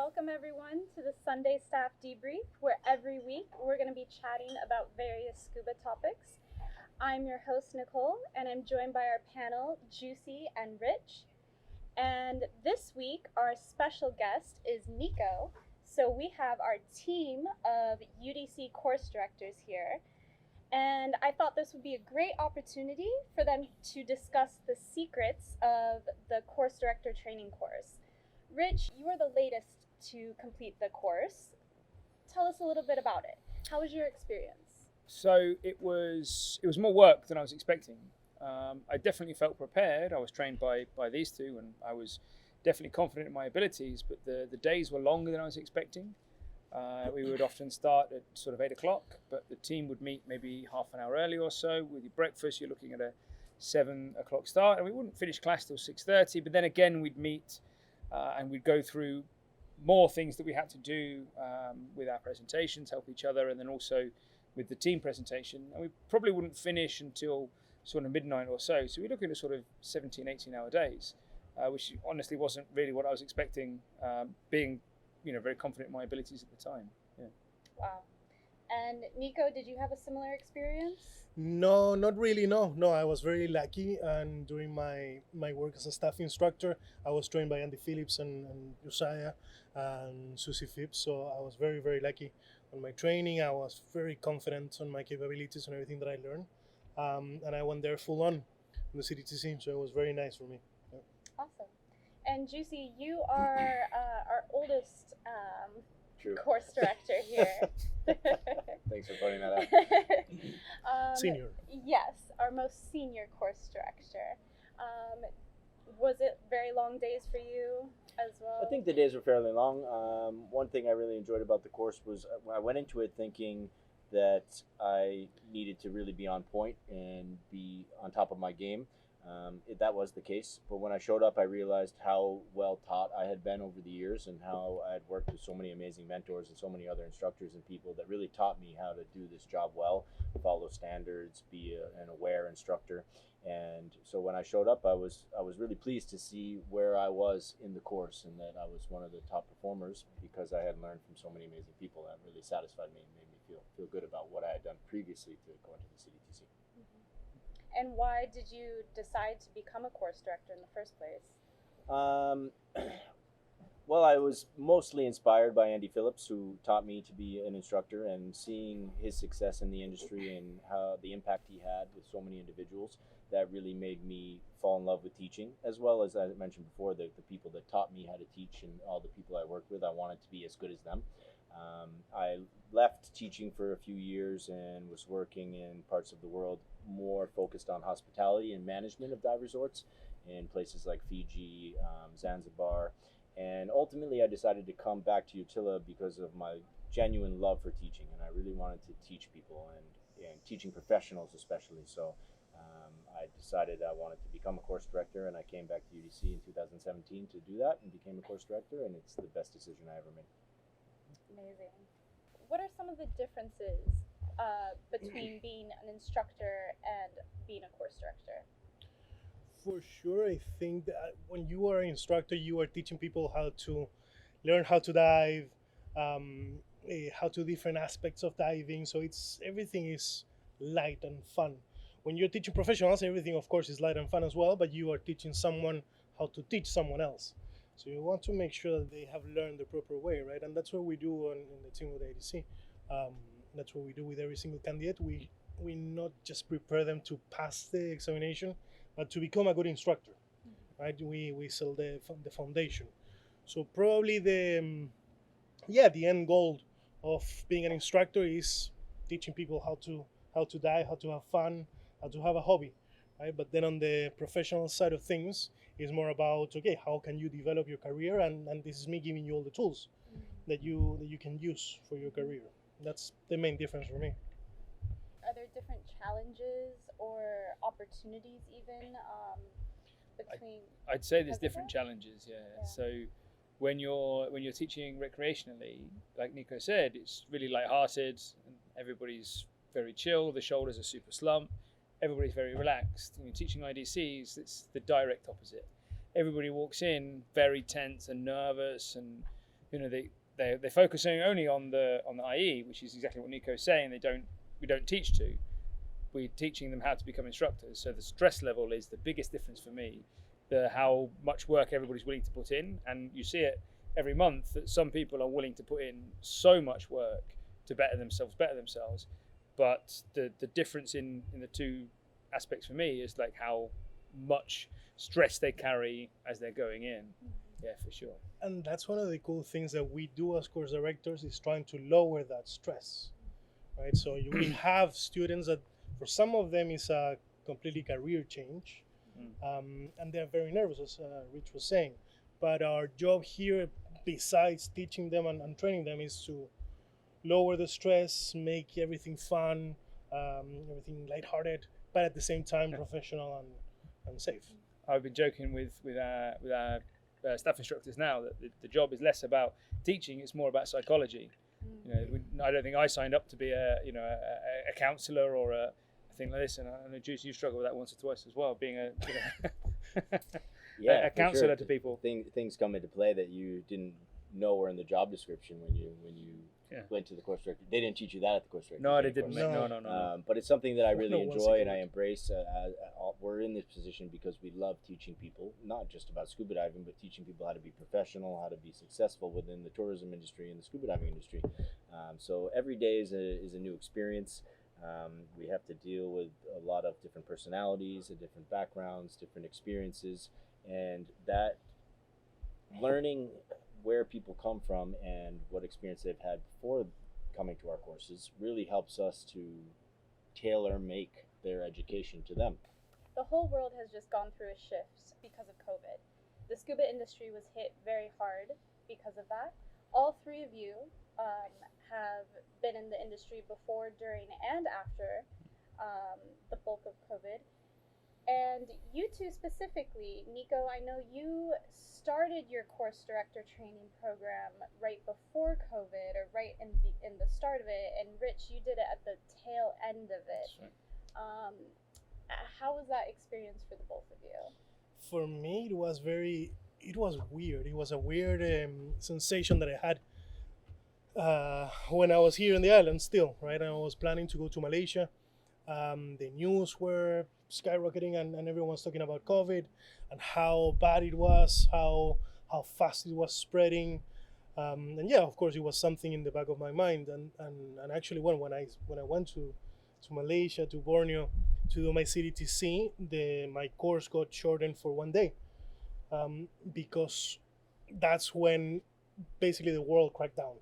Welcome everyone to the Sunday Staff Debrief, where every week we're going to be chatting about various scuba topics. I'm your host, Nicole, and I'm joined by our panel, Juicy and Rich. And this week, our special guest is Nico. So we have our team of UDC course directors here. And I thought this would be a great opportunity for them to discuss the secrets of the course director training course. Rich, you are the latest to complete the course. Tell us a little bit about it. How was your experience? So it was more work than I was expecting. I definitely felt prepared. I was trained by these two, and I was definitely confident in my abilities. But the days were longer than I was expecting. We would often start at sort of 8 o'clock, but the team would meet maybe half an hour early or so. With your breakfast, you're looking at a 7 o'clock start, and we wouldn't finish class till 6:30. But then again, we'd meet and we'd go through more things that we had to do with our presentations, help each other, and then also with the team presentation. And we probably wouldn't finish until sort of midnight or so. So we're looking at sort of 17, 18-hour days, which honestly wasn't really what I was expecting, being very confident in my abilities at the time. Yeah. Wow. And Nico, did you have a similar experience? No, not really. No, I was very lucky, and during my work as a staff instructor, I was trained by Andy Phillips and Josiah and Susie Phipps. So I was very, very lucky on my training. I was very confident on my capabilities and everything that I learned, and I went there full on the CDTC. So it was very nice for me. Yeah. Awesome. And Juicy, you are our oldest True. course director here. Thanks for pointing that out. Senior. Yes, our most senior course director. Was it very long days for you as well? I think the days were fairly long. One thing I really enjoyed about the course was when I went into it thinking that I needed to really be on point and be on top of my game. That was the case, but when I showed up, I realized how well taught I had been over the years and how I had worked with so many amazing mentors and so many other instructors and people that really taught me how to do this job well, follow standards, be an aware instructor. And so when I showed up, I was really pleased to see where I was in the course and that I was one of the top performers because I had learned from so many amazing people. That really satisfied me and made me feel good about what I had done previously to go into the CDTC. And why did you decide to become a course director in the first place? Well, I was mostly inspired by Andy Phillips, who taught me to be an instructor, and seeing his success in the industry and how the impact he had with so many individuals, that really made me fall in love with teaching, as well as I mentioned before, the people that taught me how to teach and all the people I worked with. I wanted to be as good as them. I left teaching for a few years and was working in parts of the world more focused on hospitality and management of dive resorts in places like Fiji, Zanzibar, and ultimately I decided to come back to Utila because of my genuine love for teaching, and I really wanted to teach people and teaching professionals especially. So I decided I wanted to become a course director, and I came back to UDC in 2017 to do that and became a course director, and it's the best decision I ever made. Amazing. What are some of the differences between being an instructor and being a course director? For sure, I think that when you are an instructor, you are teaching people how to learn how to dive, how to different aspects of diving. So everything is light and fun. When you're teaching professionals, everything of course is light and fun as well, but you are teaching someone how to teach someone else. So you want to make sure that they have learned the proper way, right? And that's what we do in the team with ADC. That's what we do with every single candidate. We not just prepare them to pass the examination, but to become a good instructor, right? We sell the foundation. So probably the end goal of being an instructor is teaching people how to dive, how to have fun, how to have a hobby, right? But then on the professional side of things, it's more about, okay, how can you develop your career? And this is me giving you all the tools that you can use for your career. That's the main difference for me. Are there different challenges or opportunities even between? I'd say there's different challenges, yeah. So when you're teaching recreationally, like Nico said, it's really lighthearted and everybody's very chill. The shoulders are super slumped. Everybody's very relaxed. When you're teaching IDCs, it's the direct opposite. Everybody walks in very tense and nervous, and they're focusing only on the IE, which is exactly what Nico's saying. We don't teach to. We're teaching them how to become instructors. So the stress level is the biggest difference for me. How much work everybody's willing to put in, and you see it every month that some people are willing to put in so much work to better themselves. But the difference in the two aspects for me is like how much stress they carry as they're going in. Yeah, for sure. And that's one of the cool things that we do as course directors, is trying to lower that stress, right? So we have students that, for some of them, is a completely career change, and they're very nervous, as Rich was saying. But our job here, besides teaching them and training them, is to lower the stress, make everything fun, everything lighthearted, but at the same time professional and safe. I've been joking with our staff instructors now that the job is less about teaching; it's more about psychology. I don't think I signed up to be a counsellor or a thing like this, and I know Juice, you struggle with that once or twice as well, being a counsellor to people. Things come into play that you didn't know were in the job description when you went to the course director. They didn't teach you that at the course director. No, they didn't. No. But it's something that I really enjoy and I embrace. We're in this position because we love teaching people, not just about scuba diving, but teaching people how to be professional, how to be successful within the tourism industry and the scuba diving industry. So every day is a new experience. We have to deal with a lot of different personalities, different backgrounds, different experiences, and that learning where people come from and what experience they've had before coming to our courses really helps us to tailor make their education to them. The whole world has just gone through a shift because of COVID. The scuba industry was hit very hard because of that. All three of you have been in the industry before, during, and after the bulk of COVID. And you two specifically, Nico, I know you started your course director training program right before COVID, or right in the start of it, and Rich, you did it at the tail end of it. That's right. How was that experience for the both of you? For me, it was weird. It was a weird sensation that I had when I was here in the island still, right? I was planning to go to Malaysia. The news were skyrocketing and everyone was talking about COVID and how bad it was, how fast it was spreading. And yeah, of course, it was something in the back of my mind. And actually, when I went to Malaysia, to Borneo, to do my CDTC, my course got shortened for 1 day, because that's when basically the world cracked down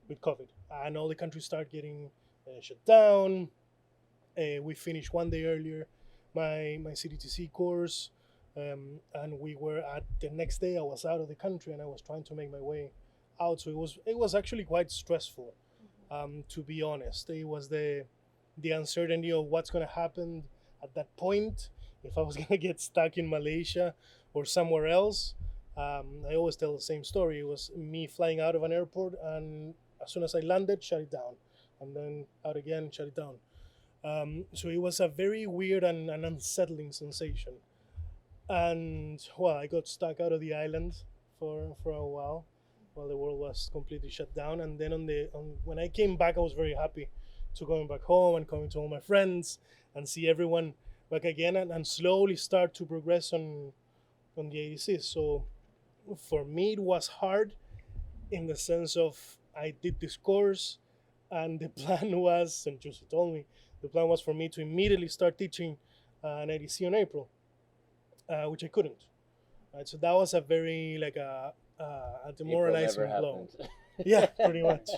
with COVID and all the countries started getting shut down. We finished 1 day earlier my CDTC course, and we were at the next day I was out of the country and I was trying to make my way out. So it was actually quite stressful, to be honest. It was the uncertainty of what's going to happen at that point, if I was going to get stuck in Malaysia or somewhere else. I always tell the same story. It was me flying out of an airport, and as soon as I landed, shut it down, and then out again, shut it down. So it was a very weird and unsettling sensation. And well, I got stuck out of the island for a while the world was completely shut down. And then when I came back, I was very happy to going back home and coming to all my friends and see everyone back again, and slowly start to progress on the ADCs. So for me, it was hard in the sense of I did this course, and the plan was, and Josiah told me, the plan was for me to immediately start teaching an ADC in April, which I couldn't. Right, so that was a very a demoralizing blow. Yeah, pretty much.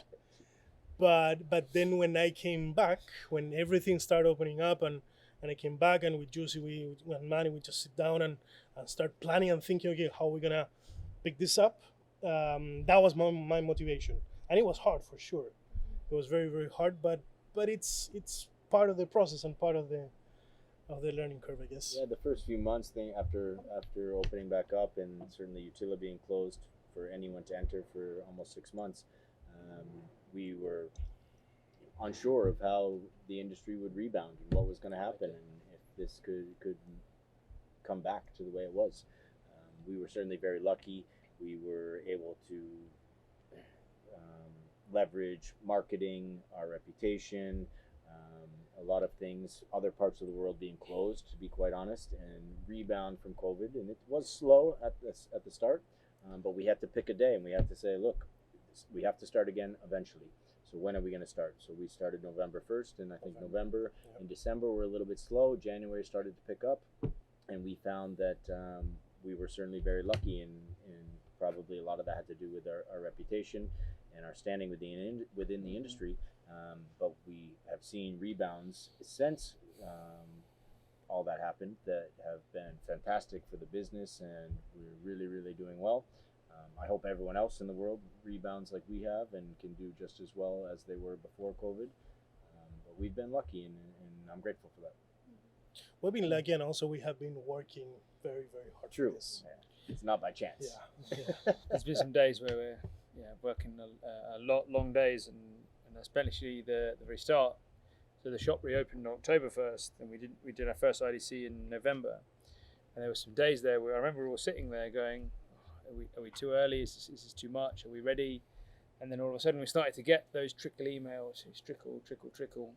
But then when I came back, when everything started opening up, and I came back, and with Juicy and Manny, we just sit down and start planning and thinking, okay, how are we gonna pick this up? That was my motivation, and it was hard for sure. It was very, very hard, but it's part of the process and part of the learning curve, I guess. Yeah, the first few months after opening back up, and certainly Utila being closed for anyone to enter for almost 6 months, we were unsure of how the industry would rebound and what was going to happen, and if this could come back to the way it was. We were certainly very lucky. We were able to leverage marketing, our reputation, a lot of things, other parts of the world being closed, to be quite honest, and rebound from COVID. And it was slow at the start, but we had to pick a day and we had to say, look, we have to start again eventually. So when are we going to start? So we started November 1st, and I think November and December were a little bit slow. January started to pick up, and we found that we were certainly very lucky, and probably a lot of that had to do with our reputation and our standing within the industry. But we have seen rebounds since all that happened that have been fantastic for the business, and we're really, really doing well. I hope everyone else in the world rebounds like we have and can do just as well as they were before COVID. But we've been lucky, and I'm grateful for that. We've been lucky, and also we have been working very, very hard. True. For this. Yeah. It's not by chance. Yeah. There's been some days where we're working a lot, long days, and especially the very start. So the shop reopened on October 1st, and we did our first IDC in November. And there were some days there where I remember we were all sitting there going, are we too early? Is this too much? Are we ready? And then all of a sudden we started to get those trickle emails. It's trickle.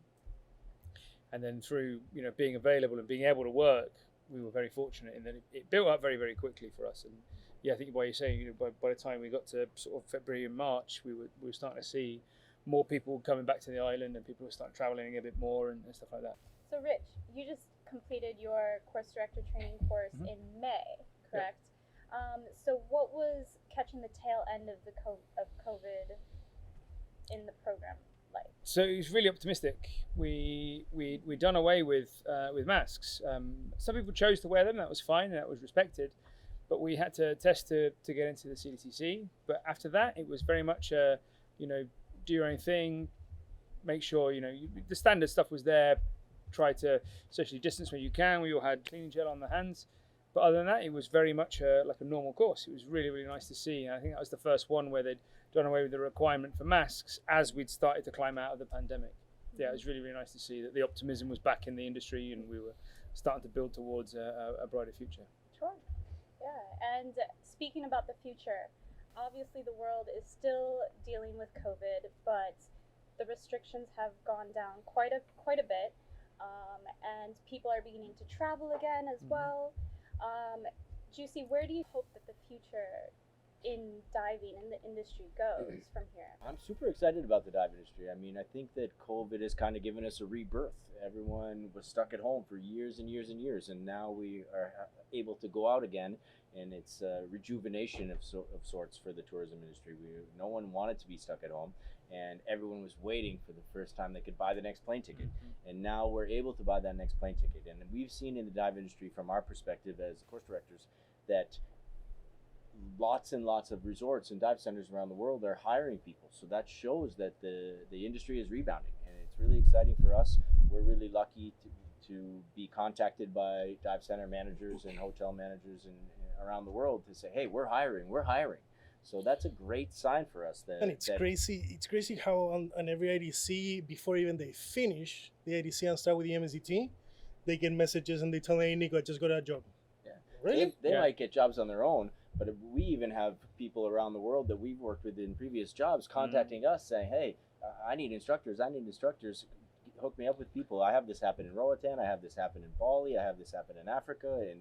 And then through being available and being able to work, we were very fortunate in that it built up very, very quickly for us. And yeah, I think by you saying, by the time we got to sort of February and March, we were starting to see more people coming back to the island, and people were starting traveling a bit more and stuff like that. So Rich, you just completed your course director training course in May, correct? Yeah. So what was catching the tail end of COVID in the program like? So it was really optimistic. We'd done away with masks. Some people chose to wear them. That was fine, and that was respected. But we had to test to get into the CDTC. But after that, it was very much do your own thing. Make sure the standard stuff was there. Try to socially distance when you can. We all had cleaning gel on the hands. But other than that, it was very much like a normal course. It was really, really nice to see. And I think that was the first one where they'd done away with the requirement for masks as we'd started to climb out of the pandemic. Yeah, it was really, really nice to see that the optimism was back in the industry, and we were starting to build towards a brighter future. Sure. Yeah. And speaking about the future, obviously the world is still dealing with COVID, but the restrictions have gone down quite a bit, and people are beginning to travel again as well. Juicy, where do you hope that the future in diving in the industry goes from here? I'm super excited about the dive industry. I mean, I think that COVID has kind of given us a rebirth. Everyone was stuck at home for years and years and years, and now we are able to go out again, and it's a rejuvenation of sorts for the tourism industry. No one wanted to be stuck at home, and everyone was waiting for the first time they could buy the next plane ticket. And now we're able to buy that next plane ticket. And we've seen in the dive industry, from our perspective as course directors, that lots and lots of resorts and dive centers around the world are hiring people. So that shows that the industry is rebounding, and it's really exciting for us. We're really lucky to be contacted by dive center managers and hotel managers and around the world to say, hey, we're hiring. So that's a great sign for us. And it's crazy. It's crazy how on every IDC, before even they finish the IDC and start with the MSDT, they get messages and they tell me, hey, Nico, I just got a job. Yeah. Really? They might get jobs on their own, but we even have people around the world that we've worked with in previous jobs contacting us saying, hey, I need instructors. Hook me up with people. I have this happen in Roatan. I have this happen in Bali. I have this happen in Africa, in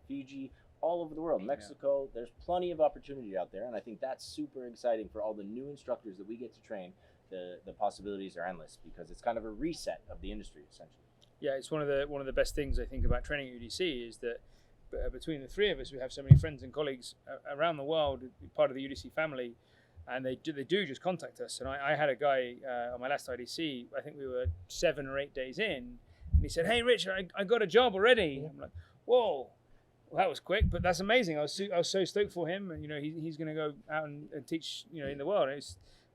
Fiji, all over the world, Mexico. There's plenty of opportunity out there, and I think that's super exciting for all the new instructors that we get to train. The possibilities are endless because it's kind of a reset of the industry, essentially. Yeah, it's one of the best things I think about training at UDC is that between the three of us, we have so many friends and colleagues around the world, part of the UDC family, and they do just contact us. And I had a guy on my last IDC, I think we were 7 or 8 days in, and he said, hey, Rich, I got a job already. I'm like, whoa. Well, that was quick, but that's amazing. I was so stoked for him, and he's going to go out and teach in the world.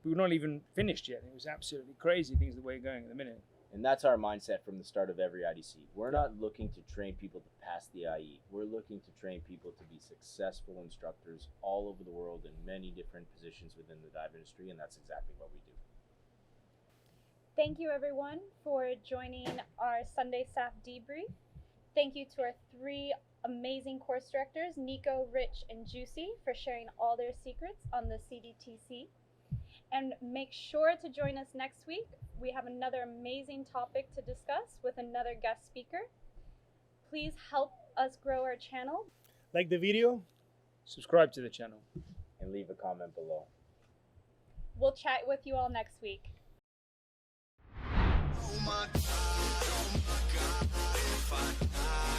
We were not even finished yet. It was absolutely crazy things the way we're going at the minute. And that's our mindset from the start of every IDC. We're not looking to train people to pass the IE. We're looking to train people to be successful instructors all over the world in many different positions within the dive industry, and that's exactly what we do. Thank you, everyone, for joining our Sunday Staff Debrief. Thank you to our 3 amazing course directors, Nico, Rich, and Juicy, for sharing all their secrets on the CDTC. And make sure to join us next week. We have another amazing topic to discuss with another guest speaker. Please help us grow our channel. Like the video, Subscribe to the channel. And leave a comment below. We'll chat with you all next week. Oh my God, if I die.